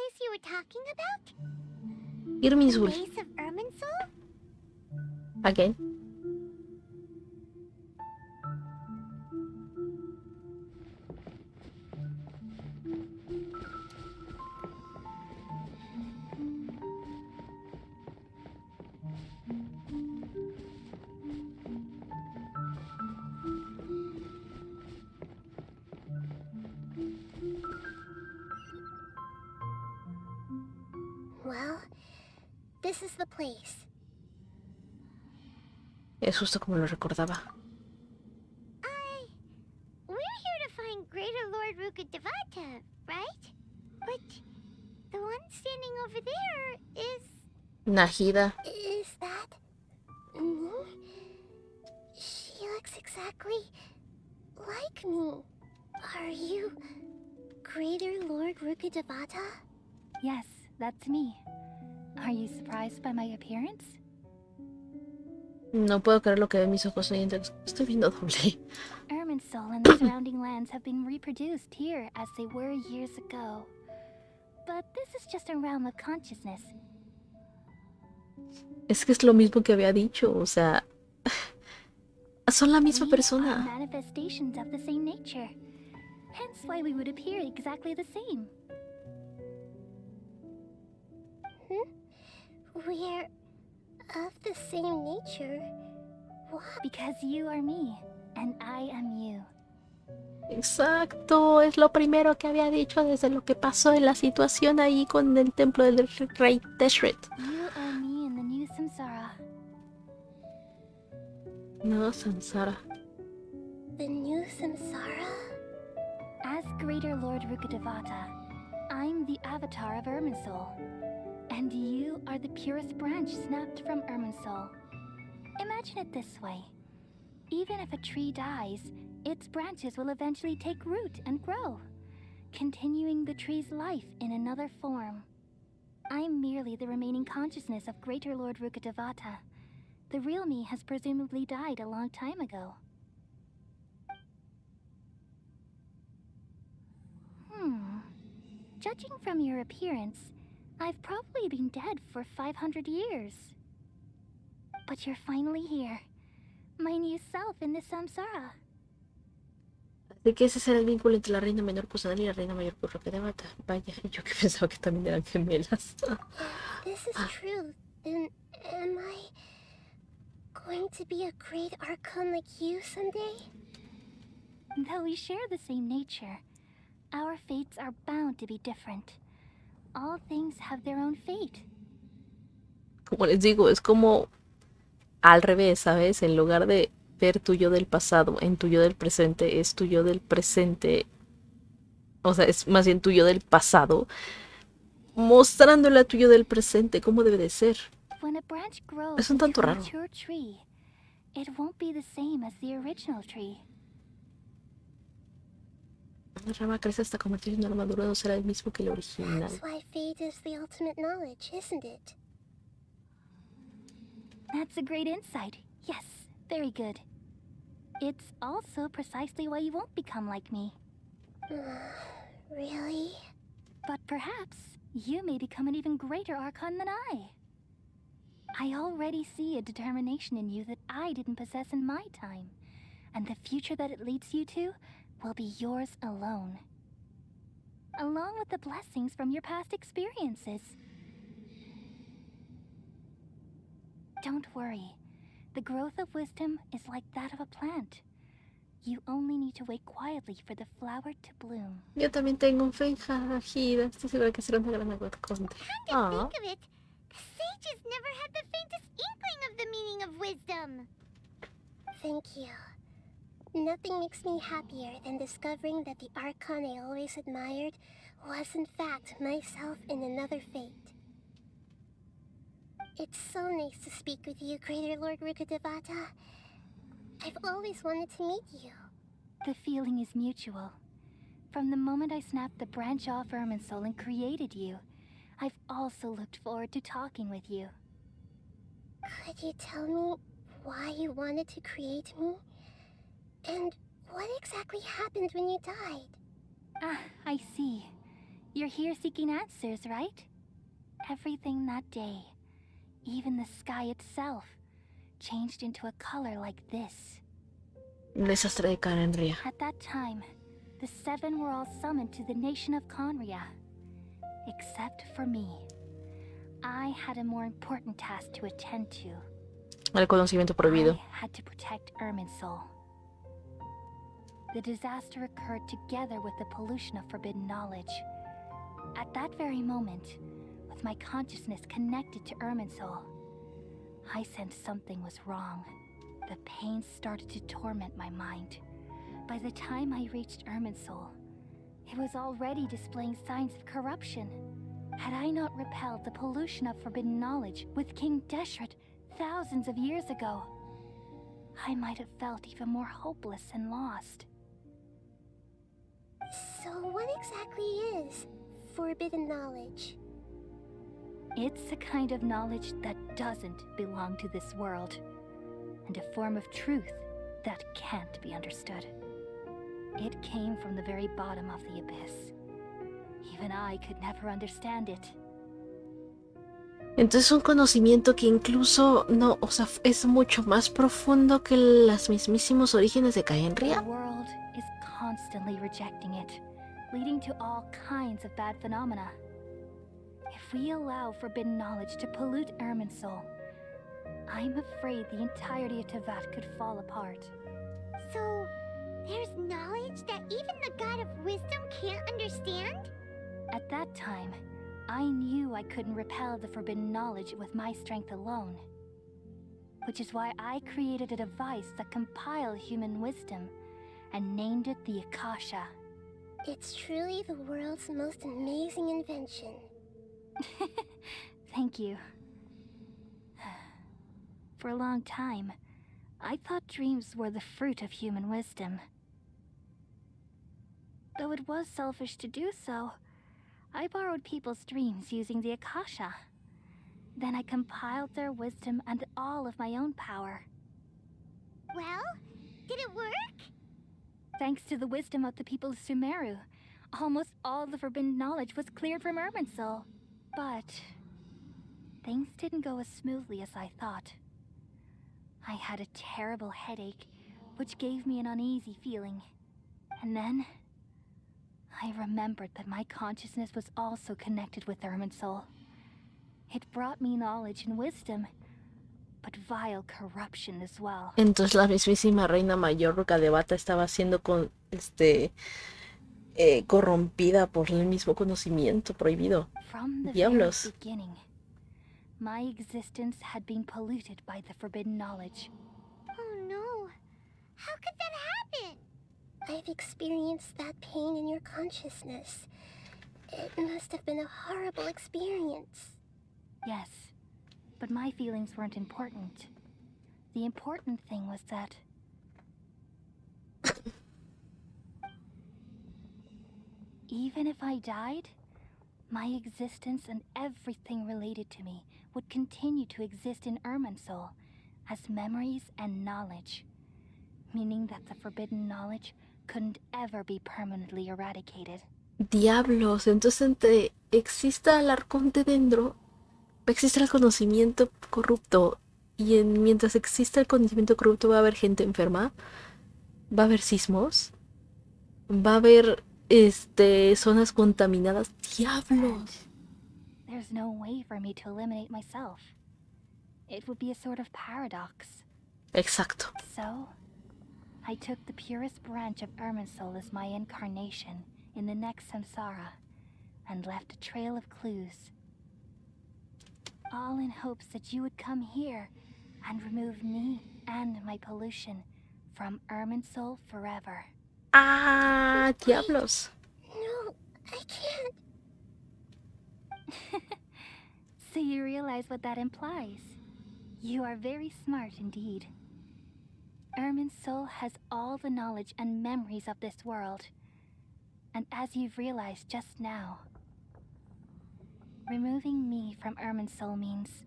place you were talking about? Irminsul. The base of Irminsul? Again. Well, this is the place. Es justo como lo recordaba. We're here to find Greater Lord Rukkhadevata, right? But the one standing over there is... Nahida. Is that... me? She looks exactly like me. Are you... Greater Lord Rukkhadevata? Yes, that's me. Are you surprised by my appearance? No puedo creer lo que ven mis ojos hoy en día. Estoy viendo doble. Irminsul and the surrounding lands have been reproduced here as they were years ago. But this is just a realm of consciousness. Es que es lo mismo que había dicho, o sea... Son la misma We are persona. manifestations of the same nature. Hence why we would appear exactly the same. We're of the same nature. What? Because you are me, and I am you. Exacto, es lo primero que había dicho desde lo que pasó en la situación ahí con el templo del rey Teshret. You are me in the new samsara. No, Sansara. The new samsara? As Greater Lord Rukkhadevata, I'm the avatar of Irminsul. And you are the purest branch snapped from Irminsul. Imagine it this way. Even if a tree dies, its branches will eventually take root and grow, continuing the tree's life in another form. I'm merely the remaining consciousness of Greater Lord Rukkhadevata. The real me has presumably died a long time ago. Judging from your appearance, I've probably been dead for 500 years. But you're finally here. My new self in the samsara. De que ese será el vínculo entre la reina menor Kusanagi y la reina mayor Rukkhadevata. Vaya, yo que pensaba que también eran gemelas. If this is true, then am I going to be a great archon like you someday? Though we share the same nature, our fates are bound to be different. All things have their own fate. Como les digo, es como al revés, ¿sabes? En lugar de ver tu yo del pasado en tu yo del presente, es tu yo del presente. O sea, es más bien tu yo del pasado, mostrándole a tu yo del presente cómo debe de ser. When a branch grows Es un tanto into a raro. mature tree, it won't be the same as the original tree. La rama crece hasta convertirse en una armadura, no será el mismo que el original. That's why fate is the ultimate knowledge, isn't it? That's a great insight. Yes, very good. It's also precisely why you won't become like me. Really? But perhaps you may become an even greater archon than I. I already see a determination in you that I didn't possess in my time, and the future that it leads you to will be yours alone. Along with the blessings from your past experiences. Don't worry. The growth of wisdom is like that of a plant. You only need to wait quietly for the flower to bloom. Yo también tengo fe en Hajira. Estoy segura que será una gran aguaconte. Come to think of it, the sages never had the faintest inkling of the meaning of wisdom. Thank you. Nothing makes me happier than discovering that the archon I always admired was in fact myself in another fate. It's so nice to speak with you, Greater Lord Rukkhadevata. I've always wanted to meet you. The feeling is mutual. From the moment I snapped the branch off Irminsul and created you, I've also looked forward to talking with you. Could you tell me why you wanted to create me? And what exactly happened when you died? Ah, I see. You're here seeking answers, right? Everything that day, even the sky itself, changed into a color like this. Un desastre de Canria. At that time, the seven were all summoned to the nation of Conria. Except for me. I had a more important task to attend to. El conocimiento prohibido. I had to protect Irminsul. The disaster occurred together with the pollution of forbidden knowledge. At that very moment, with my consciousness connected to Irminsul, I sensed something was wrong. The pain started to torment my mind. By the time I reached Irminsul, it was already displaying signs of corruption. Had I not repelled the pollution of forbidden knowledge with King Deshret thousands of years ago, I might have felt even more hopeless and lost. So what exactly is forbidden knowledge? It's a kind of knowledge that doesn't belong to this world, and a form of truth that can't be understood. It came from the very bottom of the abyss. Even I could never understand it. Entonces un conocimiento que incluso no, o sea, es mucho más profundo que los mismísimos orígenes de The Canria. world is constantly rejecting it, leading to all kinds of bad phenomena. If we allow forbidden knowledge to pollute Irminsul, I'm afraid the entirety of Teyvat could fall apart. So, there's knowledge that even the God of Wisdom can't understand? At that time, I knew I couldn't repel the forbidden knowledge with my strength alone. Which is why I created a device that compiled human wisdom and named it the Akasha. It's truly the world's most amazing invention. Thank you. For a long time, I thought dreams were the fruit of human wisdom. Though it was selfish to do so, I borrowed people's dreams using the Akasha. Then I compiled their wisdom and all of my own power. Well, did it work? Thanks to the wisdom of the people of Sumeru, almost all the forbidden knowledge was cleared from Irminsul. But things didn't go as smoothly as I thought. I had a terrible headache, which gave me an uneasy feeling. And then I remembered that my consciousness was also connected with Irminsul. It brought me knowledge and wisdom, but vile corruption as well. Entonces la mismísima reina mayor Rukkhadevata estaba siendo corrompida por el mismo conocimiento prohibido. From the Diablos. very beginning, my existence had been polluted by the forbidden knowledge. Oh no. How could that happen? I've experienced that pain in your consciousness. It must have been a horrible experience. Yes, but my feelings weren't important. The important thing was that even if I died, my existence and everything related to me would continue to exist in Irminsul as memories and knowledge, meaning that the forbidden knowledge couldn't ever be permanently eradicated. Diablos, entonces entre exista el arconte Dendro, existe el conocimiento corrupto, y mientras exista el conocimiento corrupto va a haber gente enferma, va a haber sismos, va a haber zonas contaminadas. Diablos. There's no way for me to eliminate myself. It would be a sort of paradox. Exacto. So, I took the purest branch of Irminsul as my incarnation in the next samsara and left a trail of clues. All in hopes that you would come here and remove me and my pollution from Irminsul forever. Ah, diablos. No, I can't. So you realize what that implies. You are very smart indeed. Irminsul has all the knowledge and memories of this world. And as you've realized just now, removing me from Irminsul means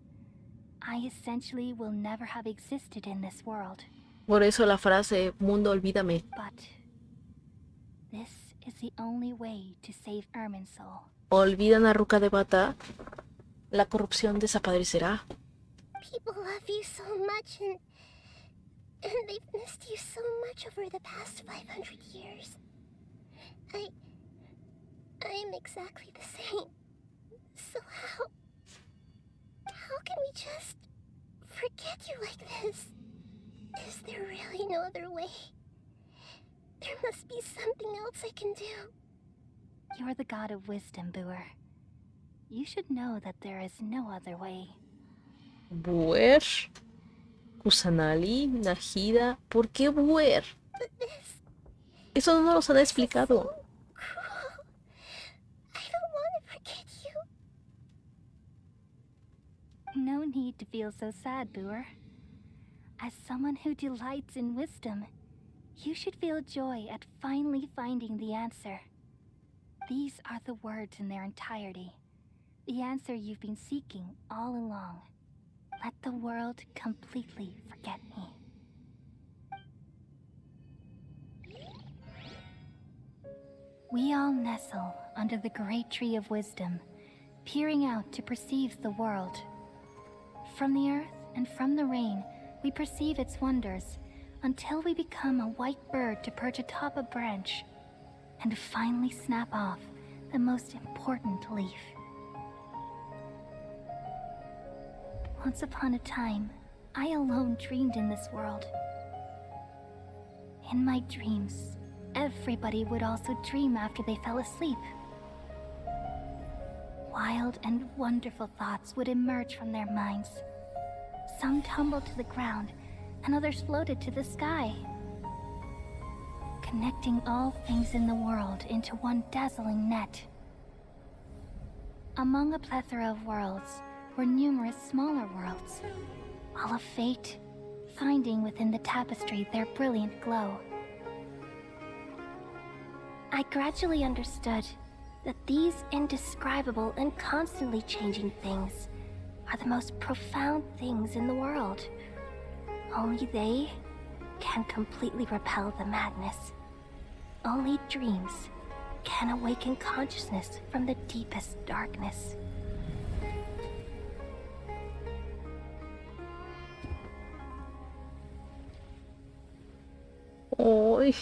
I essentially will never have existed in this world. Por eso la frase, mundo olvídame. But this is the only way to save Irminsul. olvidan a Rukkhadevata, la corrupción desaparecerá. People love you so much, and they've missed you so much over the past 500 years. I am exactly the same. So how can we just forget you like this? Is there really no other way? There must be something else I can do. You're the god of wisdom, Boer. You should know that there is no other way. Boer, Kusanali, Nahida, ¿por qué Boer? But this Eso no nos han explicado. so cruel. I don't want to forget you. No need to feel so sad, Boer. As someone who delights in wisdom, you should feel joy at finally finding the answer. These are the words in their entirety. The answer you've been seeking all along. Let the world completely forget me. We all nestle under the great tree of wisdom, peering out to perceive the world. From the earth and from the rain, we perceive its wonders, until we become a white bird to perch atop a branch, and finally snap off the most important leaf. Once upon a time, I alone dreamed in this world. In my dreams, everybody would also dream after they fell asleep. Wild and wonderful thoughts would emerge from their minds. Some tumbled to the ground, and others floated to the sky, connecting all things in the world into one dazzling net. Among a plethora of worlds were numerous smaller worlds, all of fate, finding within the tapestry their brilliant glow. I gradually understood that these indescribable and constantly changing things are the most profound things in the world. Only they can completely repel the madness. Only dreams can awaken consciousness from the deepest darkness. Uy.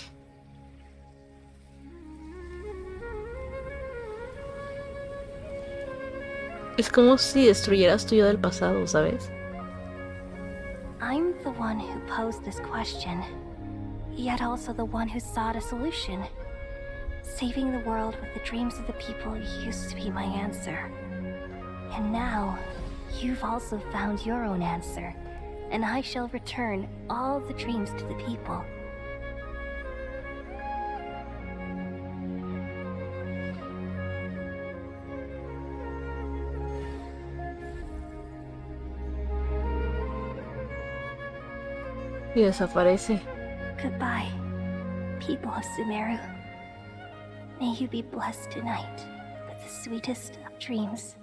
Es como si destruyeras tu yo del pasado, ¿sabes? I'm the one who posed this question, yet also the one who sought a solution. Saving the world with the dreams of the people used to be my answer. And now, you've also found your own answer, and I shall return all the dreams to the people. Y desaparece. Goodbye, people of Sumeru. May you be blessed tonight with the sweetest of dreams.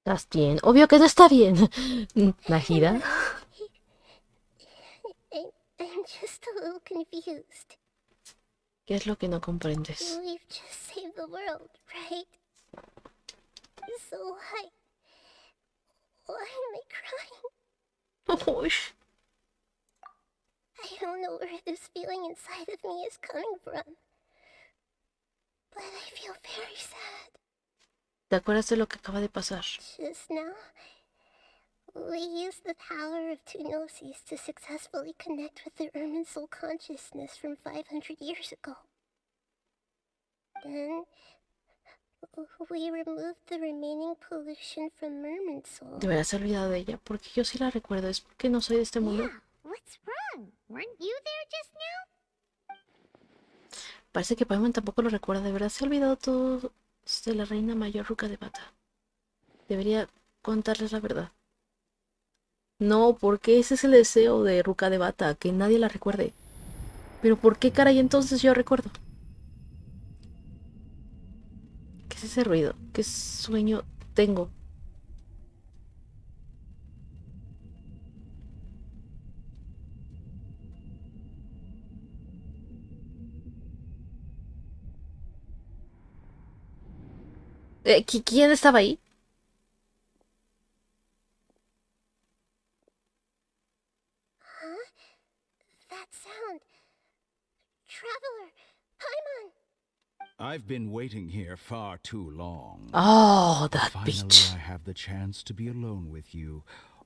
¿Estás bien? Obvio que no está bien. Nahida. I'm just a little confused. ¿Qué es lo que no comprendes? We've just saved the world, right? So why am I crying? Uy. I don't know where this feeling inside of me is coming from, but I feel very sad. ¿Te acuerdas de lo que acaba de pasar? Just now, we used the power of two gnosis to successfully connect with the Irminsul consciousness from 500 years ago. Then, we removed the remaining pollution from Irminsul. Te hubieras olvidado de ella, porque yo sí la recuerdo. Es porque no soy de este mundo. Yeah, what's wrong? Weren't you there just now? Parece que Paimon tampoco lo recuerda. De verdad se ha olvidado todo de la reina mayor Rukkhadevata. Debería contarles la verdad. No, porque ese es el deseo de Rukkhadevata, que nadie la recuerde. Pero ¿por qué caray entonces yo recuerdo? ¿Qué es ese ruido? ¿Qué sueño tengo? ¿Quién estaba ahí? Huh? That sound. Traveler, Paimon. I've been waiting here far too long. Oh, that Finally, bitch. I have the chance to be alone with you.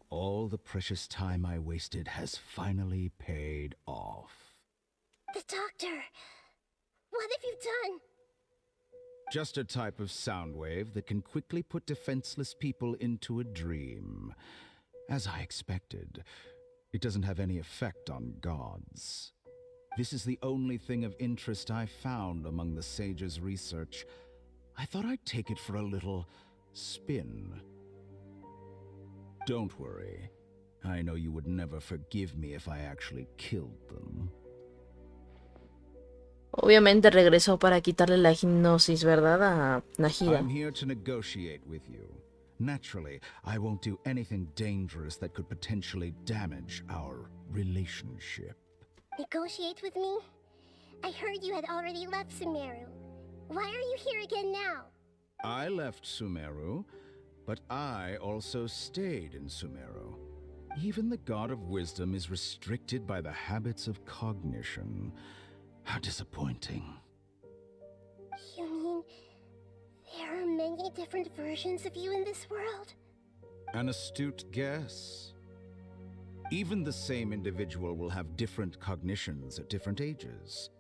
All the precious time I wasted has finally paid off. The doctor. What have you done? Just a type of sound wave that can quickly put defenseless people into a dream. As I expected, it doesn't have any effect on gods. This is the only thing of interest I found among the sage's research. I thought I'd take it for a little spin. Don't worry. I know you would never forgive me if I actually killed them. Obviamente regresó para quitarle la hipnosis, ¿verdad? A Nahida. I'm here to negotiate with you. Naturally, I won't do anything dangerous that could potentially damage our relationship. Negotiate with me? I heard you had already left Sumeru. Why are you here again now? I left Sumeru, but I also stayed in Sumeru. Even the God of Wisdom is restricted by the habits of cognition. How disappointing. You mean there are many different versions of you in this world? An astute guess. Even the same individual will have different cognitions at different ages.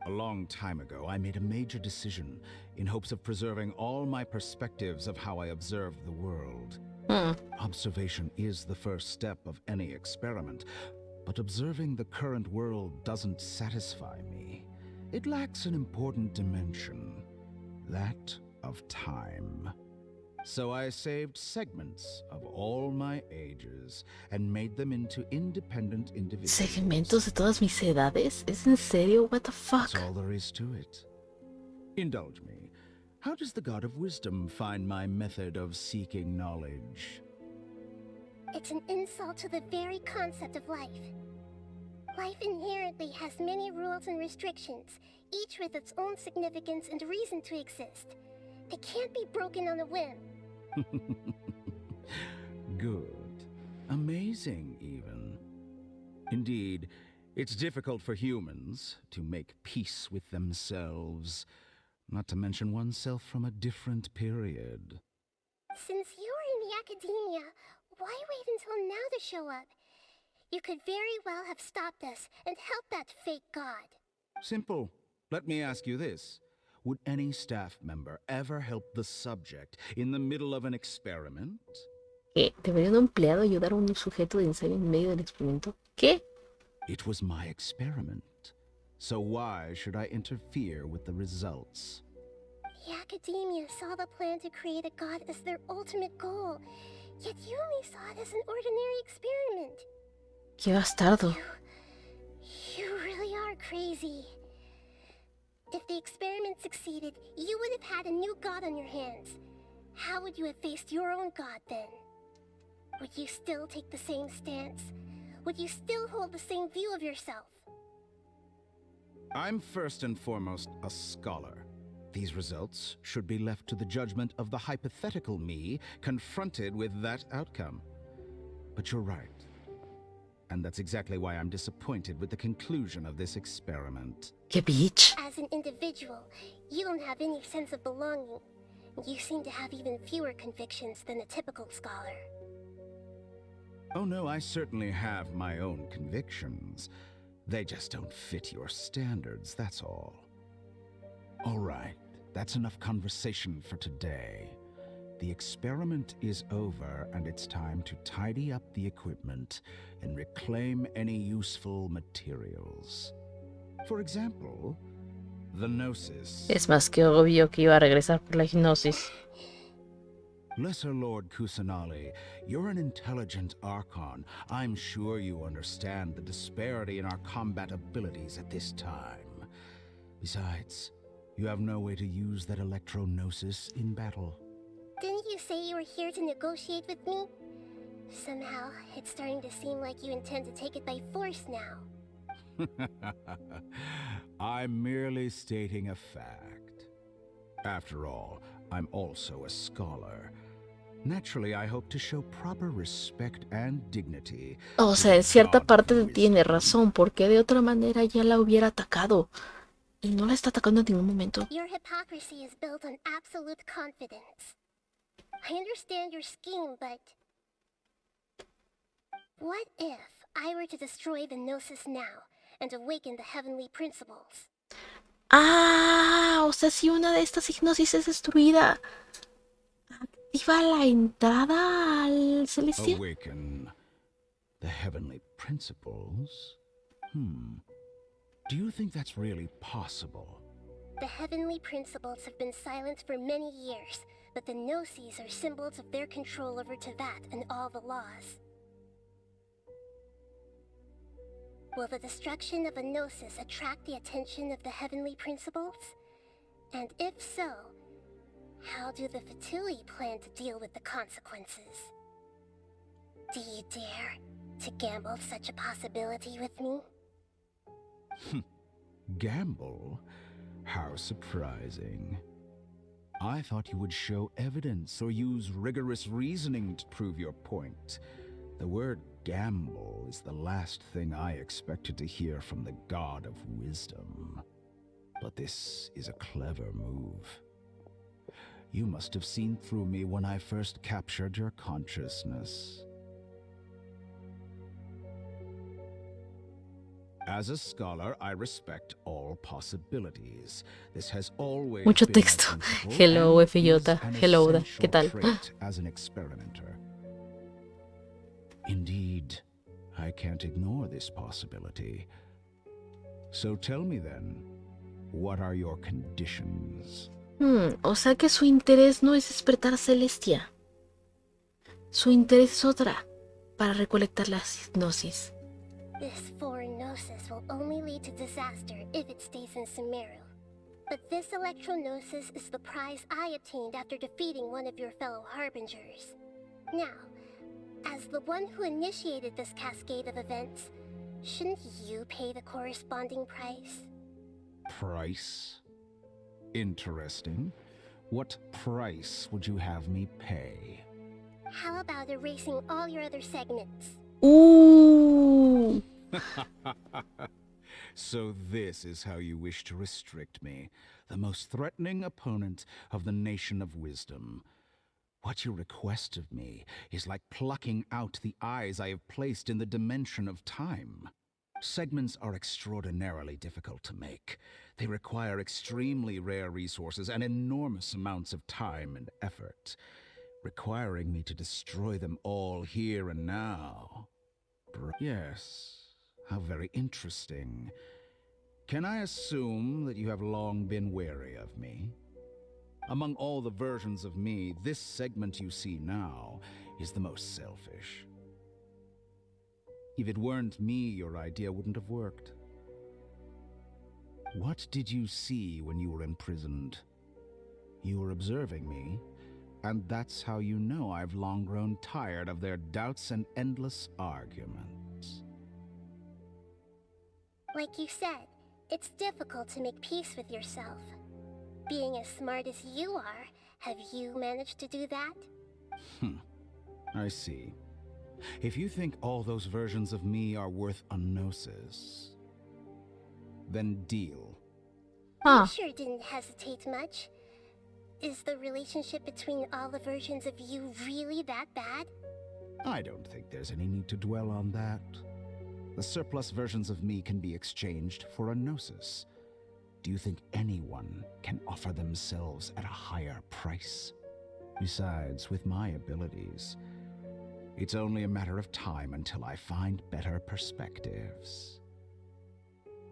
A long time ago, I made a major decision in hopes of preserving all my perspectives of how I observed the world. Observation is the first step of any experiment, but observing the current world doesn't satisfy me. It lacks an important dimension, that of time. So I saved segments of all my ages and made them into independent individuals. ¿Segmentos de todas mis edades? ¿Es en serio? What the fuck? That's all there is to it. Indulge me. How does the God of Wisdom find my method of seeking knowledge? It's an insult to the very concept of life. Life inherently has many rules and restrictions, each with its own significance and reason to exist. They can't be broken on a whim. Good. Amazing, even. Indeed, it's difficult for humans to make peace with themselves, not to mention oneself from a different period. Since you're in the academia, why wait until now to show up? You could very well have stopped us and helped that fake god. Simple. Let me ask you this. Would any staff member ever help the subject in the middle of an experiment? ¿Qué? ¿Debería un empleado ayudar a un sujeto de ensayo en medio del experimento? ¿Qué? It was my experiment. So why should I interfere with the results? The academia saw the plan to create a god as their ultimate goal, yet you only saw it as an ordinary experiment. ¡Qué bastardo! You really are crazy. If the experiment succeeded, you would have had a new god on your hands. How would you have faced your own god then? Would you still take the same stance? Would you still hold the same view of yourself? I'm first and foremost a scholar. These results should be left to the judgment of the hypothetical me confronted with that outcome. But you're right. And that's exactly why I'm disappointed with the conclusion of this experiment. ¡Qué bitch! As an individual, you don't have any sense of belonging. You seem to have even fewer convictions than a typical scholar. Oh no, I certainly have my own convictions. They just don't fit your standards, that's all. All right, that's enough conversation for today. The experiment is over, and it's time to tidy up the equipment and reclaim any useful materials. For example, the Gnosis. Es más que obvio que iba a regresar por la hipnosis. Lesser Lord Kusanali, you're an intelligent Archon. I'm sure you understand the disparity in our combat abilities at this time. Besides, You have no way to use that electro-gnosis in battle. Didn't you say you were here to negotiate with me? Somehow, it's starting to seem like you intend to take it by force now. I'm merely stating a fact. After all, I'm also a scholar. Naturally, I hope to show proper respect and dignity. O sea, en cierta parte tiene razón, porque de otra manera ya la hubiera atacado. Y no la está atacando en ningún momento. Your hypocrisy is built on absolute confidence. I understand your scheme, but... what if I were to destroy the Gnosis now and awaken the heavenly principles? Ah, o sea, si una de estas hipnosis es destruida, ¿activa la entrada al celestial? Awaken the heavenly principles? Do you think that's really possible? The heavenly principles have been silent for many years, but the Gnosis are symbols of their control over Teyvat and all the laws. Will the destruction of a Gnosis attract the attention of the heavenly principles? And if so, how do the Fatui plan to deal with the consequences? Do you dare to gamble such a possibility with me? Gamble? How surprising. I thought you would show evidence or use rigorous reasoning to prove your point. The word gamble is the last thing I expected to hear from the god of wisdom. But this is a clever move. You must have seen through me when I first captured your consciousness. As a scholar, I respect all possibilities. This has always Mucho been my texto. principle Hello, and FJ. is an Hello, ¿qué essential tal? trait as an experimenter. Indeed, I can't ignore this possibility. So tell me then, what are your conditions? O sea que su interés no es despertar a Celestia. Su interés es otra, para recolectar las hipnosis. This foreign Gnosis will only lead to disaster if it stays in Sumeru. But this electro-Gnosis is the prize I obtained after defeating one of your fellow Harbingers. Now, as the one who initiated this cascade of events, shouldn't you pay the corresponding price? Price? Interesting. What price would you have me pay? How about erasing all your other segments? Ooh. So this is how you wish to restrict me, the most threatening opponent of the Nation of Wisdom. What you request of me is like plucking out the eyes I have placed in the dimension of time. Segments are extraordinarily difficult to make. They require extremely rare resources and enormous amounts of time and effort, requiring me to destroy them all here and now. Yes, how very interesting. Can I assume that you have long been wary of me? Among all the versions of me, this segment you see now is the most selfish. If it weren't me, your idea wouldn't have worked. What did you see when you were imprisoned? You were observing me, and that's how you know I've long grown tired of their doubts and endless arguments. Like you said, it's difficult to make peace with yourself. Being as smart as you are, have you managed to do that? I see. If you think all those versions of me are worth a gnosis, then deal. You sure didn't hesitate much. Is the relationship between all the versions of you really that bad? I don't think there's any need to dwell on that. The surplus versions of me can be exchanged for a gnosis. Do you think anyone can offer themselves at a higher price? Besides, with my abilities, it's only a matter of time until I find better perspectives.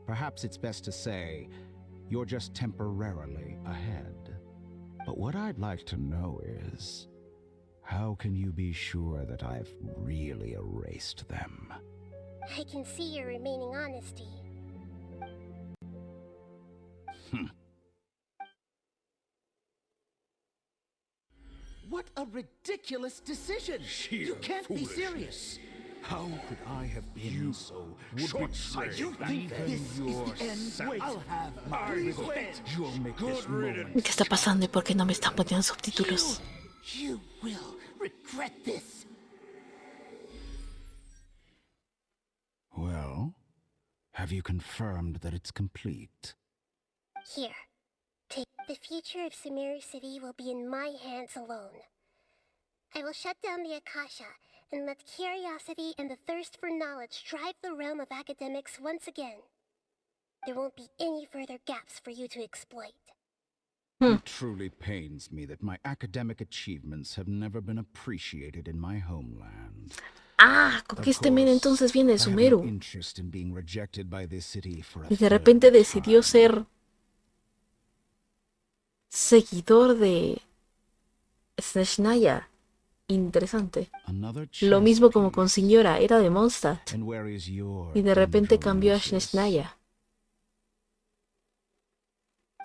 Perhaps it's best to say, you're just temporarily ahead. But what I'd like to know is, how can you be sure that I've really erased them? I can see your remaining honesty. What a ridiculous decision! Sheer You can't be foolishness. serious. How could I have been so short-sighted? You think this is the end? Wait, I'll have my revenge. You'll make this ¿Qué está pasando y por qué no me están poniendo subtítulos? You will regret this. Well, have you confirmed that it's complete? Here. Take the future of Sumeru City will be in my hands alone. I will shut down the Akasha and let curiosity and the thirst for knowledge drive the realm of academics once again. There won't be any further gaps for you to exploit. It truly pains me that my academic achievements have never been appreciated in my homeland. Ah, con que este men entonces viene de I have no Sumeru. interest in being rejected by this city for a Y de third repente decidió time. ser seguidor de Snezhnaya. Interesante. Another Lo chess mismo como con piece. Señora, era de Mondstadt. And where is your Y de repente Dendro cambió a nemesis? Snezhnaya.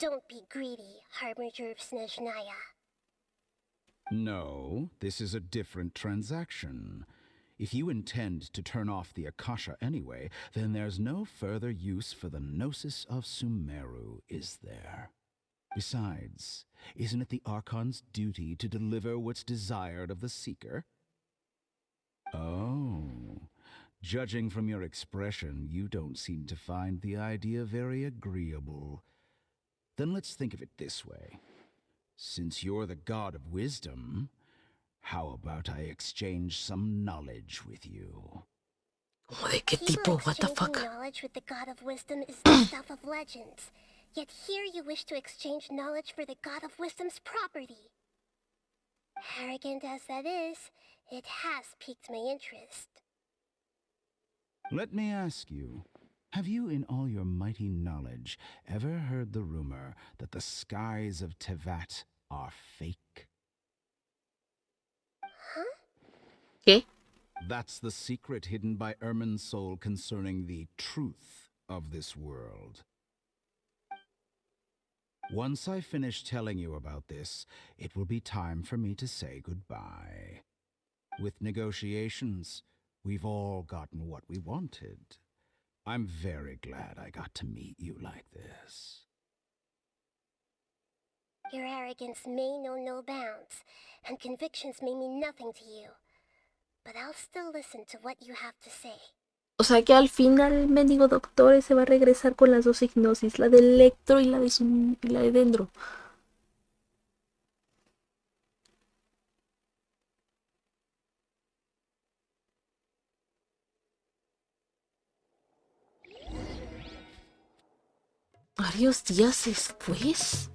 Don't be greedy, Harbinger of Snezhnaya. No, this is a different transaction. If you intend to turn off the Akasha anyway, then there's no further use for the Gnosis of Sumeru, is there? Besides, isn't it the Archon's duty to deliver what's desired of the Seeker? Oh, judging from your expression, you don't seem to find the idea very agreeable. Then let's think of it this way. Since you're the god of wisdom, how about I exchange some knowledge with you? ¿Cómo de qué tipo? People What the exchanging fuck? knowledge with the God of Wisdom is the stuff of legends. Yet here you wish to exchange knowledge for the God of Wisdom's property. Arrogant as that is, it has piqued my interest. Let me ask you, have you in all your mighty knowledge ever heard the rumor that the skies of Tevat are fake? ¿Qué? That's the secret hidden by Irminsul concerning the truth of this world. Once I finish telling you about this, it will be time for me to say goodbye. With negotiations, we've all gotten what we wanted. I'm very glad I got to meet you like this. Your arrogance may know no bounds, and convictions may mean nothing to you. But I'll still listen to what you have to say. O sea que al final el mendigo doctor se va a regresar con las dos hipnosis, la de Electro y la de Dendro. Varios días después.